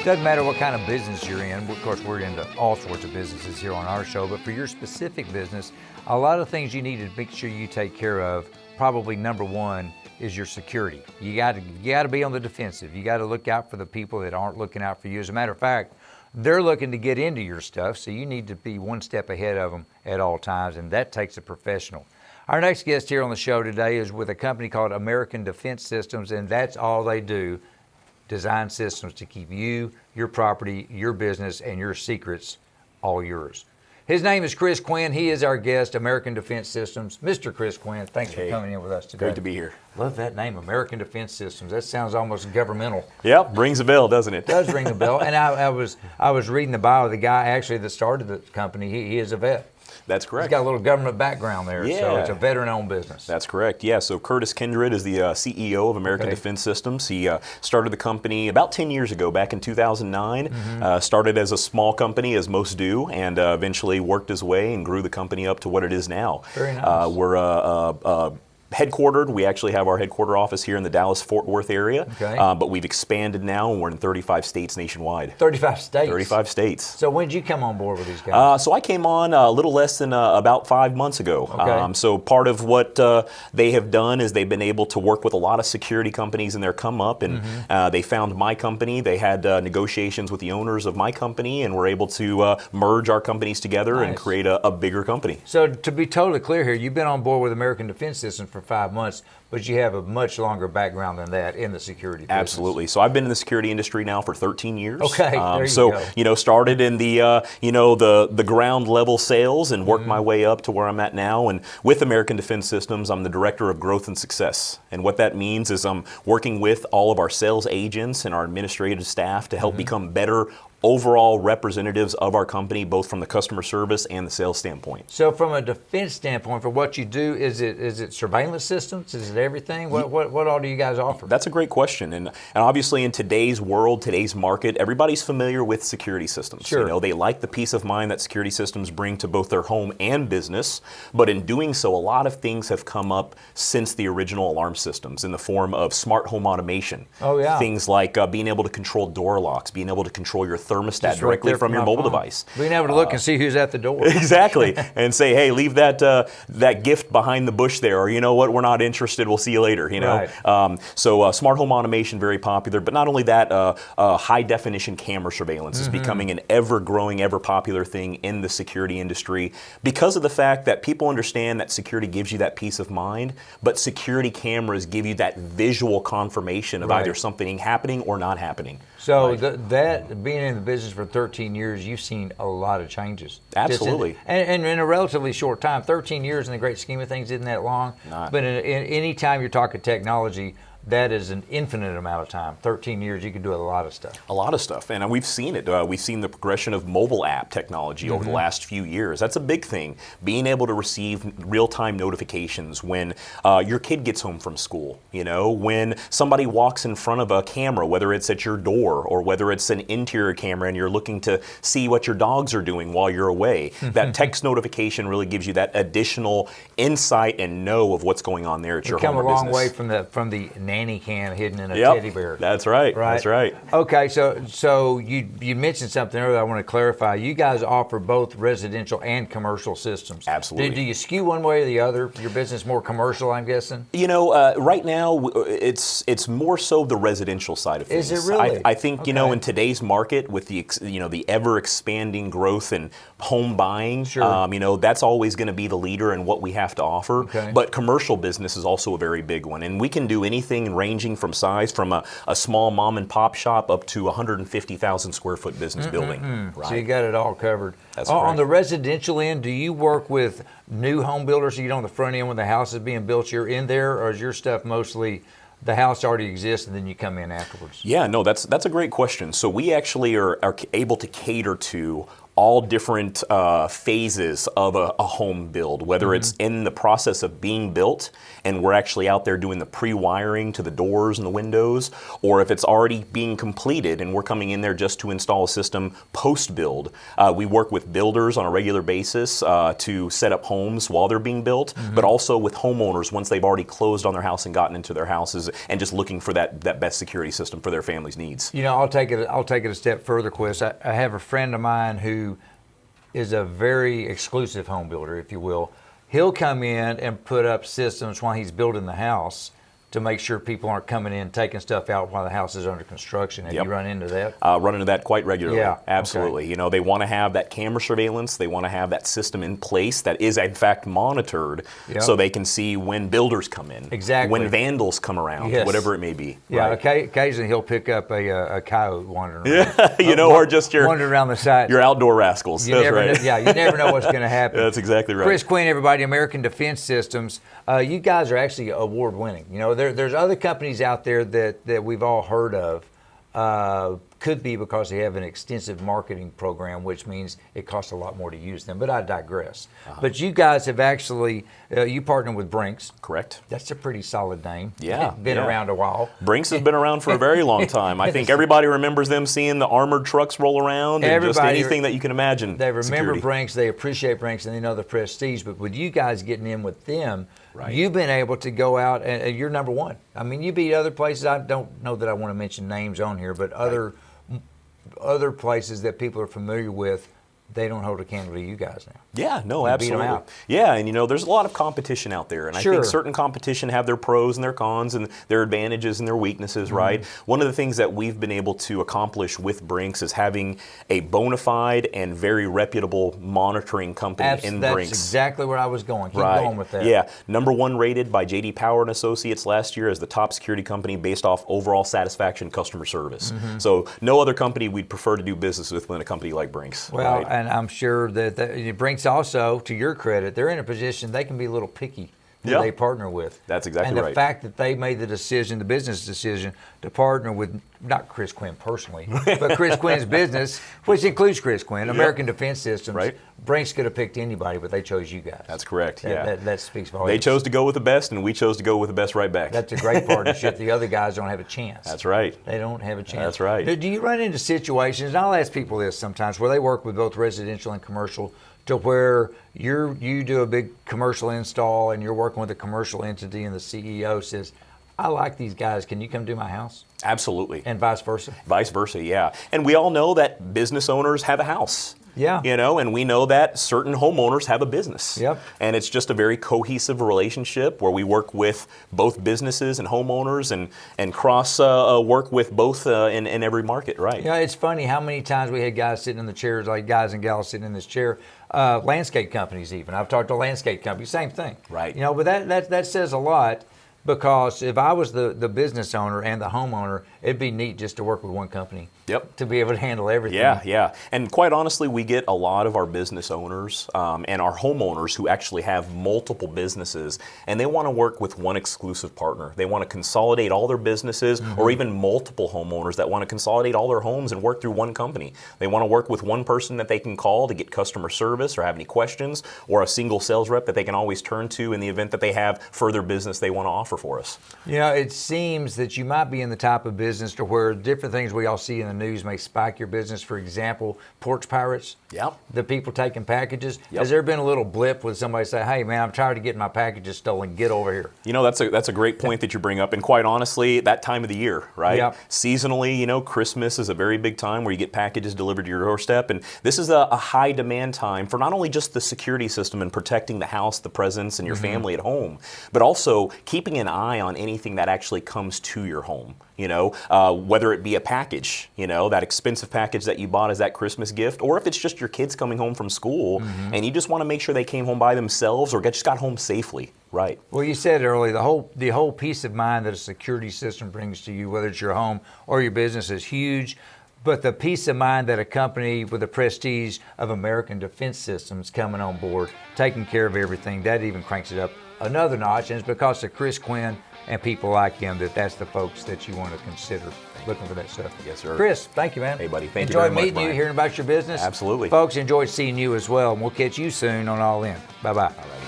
Doesn't matter what kind of business you're in. Of course, we're into all sorts of businesses here on our show, but for your specific business, a lot of things you need to make sure you take care of. Probably number one is your security. You got to be on the defensive. You got to look out for the people that aren't looking out for you. As a matter of fact, they're looking to get into your stuff, so you need to be one step ahead of them at all times, and that takes a professional. Our next guest here on the show today is with a company called American Defense Systems, and that's all they do, design systems to keep you, your property, your business, and your secrets all yours. His name is Chris Quinn. He is our guest, American Defense Systems. Mr. Chris Quinn, thanks for coming in with us today. Great to be here. Love that name, American Defense Systems. That sounds almost governmental. Yep, rings a bell, doesn't it? It does ring a bell. And I was reading the bio of the guy actually that started the company. He is a vet. That's correct. He's got a little government background there, so it's a veteran-owned business. That's correct, yeah. So Curtis Kindred is the CEO of American Defense Systems. He started the company about 10 years ago, back in 2009. Started as a small company, as most do, and eventually worked his way and grew the company up to what it is now. Very nice. We're headquartered. We actually have our headquarter office here in the Dallas-Fort Worth area, but we've expanded now, and we're in 35 states nationwide. 35 states? 35 states. So when did you come on board with these guys? So I came on a little less than about 5 months ago. So part of what they have done is they've been able to work with a lot of security companies in their come up, and they found my company. They had negotiations with the owners of my company, and were able to merge our companies together and create a bigger company. So to be totally clear here, you've been on board with American Defense Systems for 5 months, but you have a much longer background than that in the security business. Absolutely. So I've been in the security industry now for 13 years. Okay, there you go. Started in the the ground level sales and worked my way up to where I'm at now. And with American Defense Systems, I'm the director of growth and success. And what that means is I'm working with all of our sales agents and our administrative staff to help become better overall representatives of our company, both from the customer service and the sales standpoint. So from a defense standpoint, for what you do, is it surveillance systems? Is it everything? What all do you guys offer? That's a great question. And obviously in today's world, today's market, everybody's familiar with security systems. Sure. You know, they like the peace of mind that security systems bring to both their home and business. But in doing so, a lot of things have come up since the original alarm systems in the form of smart home automation. Oh, yeah. Things like being able to control door locks, being able to control your thermostat Just directly right from your mobile phone. device. Being able to look and see who's at the door. Exactly. And say, hey, leave that gift behind the bush there, or you know what, we're not interested, we'll see you later, you know. Right. So smart home automation, very popular, but not only that, high definition camera surveillance is becoming an ever growing, ever popular thing in the security industry because of the fact that people understand that security gives you that peace of mind, but security cameras give you that visual confirmation of either something happening or not happening. So that being in the business for 13 years, you've seen a lot of changes. Absolutely. And in a relatively short time. 13 years in the great scheme of things isn't that long. Not. But in any time you're talking technology, that is an infinite amount of time. 13 years, you can do a lot of stuff. A lot of stuff, and we've seen it. We've seen the progression of mobile app technology over the last few years. That's a big thing. Being able to receive real-time notifications when your kid gets home from school, you know, when somebody walks in front of a camera, whether it's at your door or whether it's an interior camera and you're looking to see what your dogs are doing while you're away. That text notification really gives you that additional insight and know of what's going on there at your home or business. Come a long way from the nanny cam hidden in a teddy bear. That's right. That's right. Okay, so you mentioned something earlier I want to clarify. You guys offer both residential and commercial systems. Absolutely. Do you skew one way or the other? Your business more commercial, I'm guessing? You know, right now it's more so the residential side of things. Is it really? I think, you know, in today's market with the ever expanding growth in home buying, you know, that's always going to be the leader in what we have to offer. But commercial business is also a very big one, and we can do anything ranging from size from a small mom and pop shop up to 150,000 square foot business building. So you got it all covered. That's on the residential end, do you work with new home builders? So you get on the front end when the house is being built, you're in there, or is your stuff mostly the house already exists and then you come in afterwards? Yeah, no, that's a great question. So we actually are able to cater to all different phases of a home build, whether it's in the process of being built and we're actually out there doing the pre-wiring to the doors and the windows, or if it's already being completed and we're coming in there just to install a system post-build. We work with builders on a regular basis to set up homes while they're being built, but also with homeowners once they've already closed on their house and gotten into their houses and just looking for that best security system for their family's needs. You know, I'll take it a step further, Quist. I have a friend of mine who is a very exclusive home builder, if you will. He'll come in and put up systems while he's building the house to make sure people aren't coming in taking stuff out while the house is under construction. Have you run into that? Run into that quite regularly. Yeah, absolutely. Okay. You know, they want to have that camera surveillance. They want to have that system in place that is in fact monitored, so they can see when builders come in, when vandals come around, whatever it may be. Yeah, right? Occasionally he'll pick up a coyote wandering around. Yeah, you know, or just wandering around the site. Your outdoor rascals. You never know what's going to happen. That's exactly right. Chris Quinn, everybody, American Defense Systems. You guys are actually award winning. You know, there's other companies out there that we've all heard of. Could be because they have an extensive marketing program, which means it costs a lot more to use them. But I digress. But you guys have actually, you partnered with Brinks. Correct. That's a pretty solid name. Yeah. Been around a while. Brinks has been around for a very long time. I think everybody remembers them seeing the armored trucks roll around and just anything that you can imagine. They remember security. Brinks, they appreciate Brinks, and they know the prestige. But with you guys getting in with them, you've been able to go out and you're number one. I mean, you beat other places. I don't know that I want to mention names on here, but other places that people are familiar with, they don't hold a candle to you guys now. Yeah, no, You absolutely. beat 'em out. Yeah, and you know, there's a lot of competition out there, and I think certain competition have their pros and their cons and their advantages and their weaknesses, right? One of the things that we've been able to accomplish with Brinks is having a bona fide and very reputable monitoring company in Brinks. That's exactly where I was going. Keep going with that. Yeah, #1 rated by J.D. Power and Associates last year as the top security company based off overall satisfaction customer service. So no other company we'd prefer to do business with than a company like Brinks. Well, and I'm sure that Brinks also, to your credit, they're in a position they can be a little picky who they partner with. That's exactly right. right. And the fact that they made the decision, the business decision, to partner with, not Chris Quinn personally, but Chris Quinn's business, which includes Chris Quinn, American Defense Systems. Right. Brinks could have picked anybody, but they chose you guys. That's correct, That speaks volumes. They chose to go with the best, and we chose to go with the best right back. That's a great partnership. The other guys don't have a chance. That's right. They don't have a chance. That's right. Do you run into situations, and I'll ask people this sometimes, where they work with both residential and commercial, to where you do a big commercial install and you're working with a commercial entity and the CEO says, I like these guys, can you come do my house? Absolutely. And vice versa? Vice versa, yeah. And we all know that business owners have a house. Yeah. You know, and we know that certain homeowners have a business. Yep. And it's just a very cohesive relationship where we work with both businesses and homeowners and cross work with both in every market, right? Yeah, it's funny how many times we had guys sitting in the chairs, like guys and gals sitting in this chair, landscape companies even. I've talked to landscape companies, same thing. Right. You know, but that says a lot. Because if I was the business owner and the homeowner, it'd be neat just to work with one company. Yep. To be able to handle everything. Yeah. And quite honestly, we get a lot of our business owners and our homeowners who actually have multiple businesses, and they want to work with one exclusive partner. They want to consolidate all their businesses, or even multiple homeowners that want to consolidate all their homes and work through one company. They want to work with one person that they can call to get customer service or have any questions, or a single sales rep that they can always turn to in the event that they have further business they want to offer for us. You know, it seems that you might be in the type of business to where different things we all see in the news may spike your business. For example, porch pirates. Yep. The people taking packages. Yep. Has there been a little blip with somebody say, hey man, I'm tired of getting my packages stolen, get over here? You know, that's a great point that you bring up, and quite honestly, that time of the year, right? Yep. Seasonally, you know, Christmas is a very big time where you get packages delivered to your doorstep, and this is a high demand time for not only just the security system and protecting the house, the presence, and your family at home, but also keeping an eye on anything that actually comes to your home. You know, whether it be a package, you know, that expensive package that you bought as that Christmas gift, or if it's just your kids coming home from school and you just want to make sure they came home by themselves or just got home safely, right? Well, you said earlier, the whole peace of mind that a security system brings to you, whether it's your home or your business, is huge. But the peace of mind that a company with the prestige of American Defense Systems coming on board, taking care of everything, that even cranks it up another notch. And it's because of Chris Quinn and people like him that's the folks that you want to consider. looking for that stuff. Yes, sir. Chris, thank you, man. Hey, buddy. Thank you Enjoy very much, meeting you, Bryan. hearing about your business. Absolutely. Folks, enjoyed seeing you as well, and we'll catch you soon on All In. Bye-bye. All right.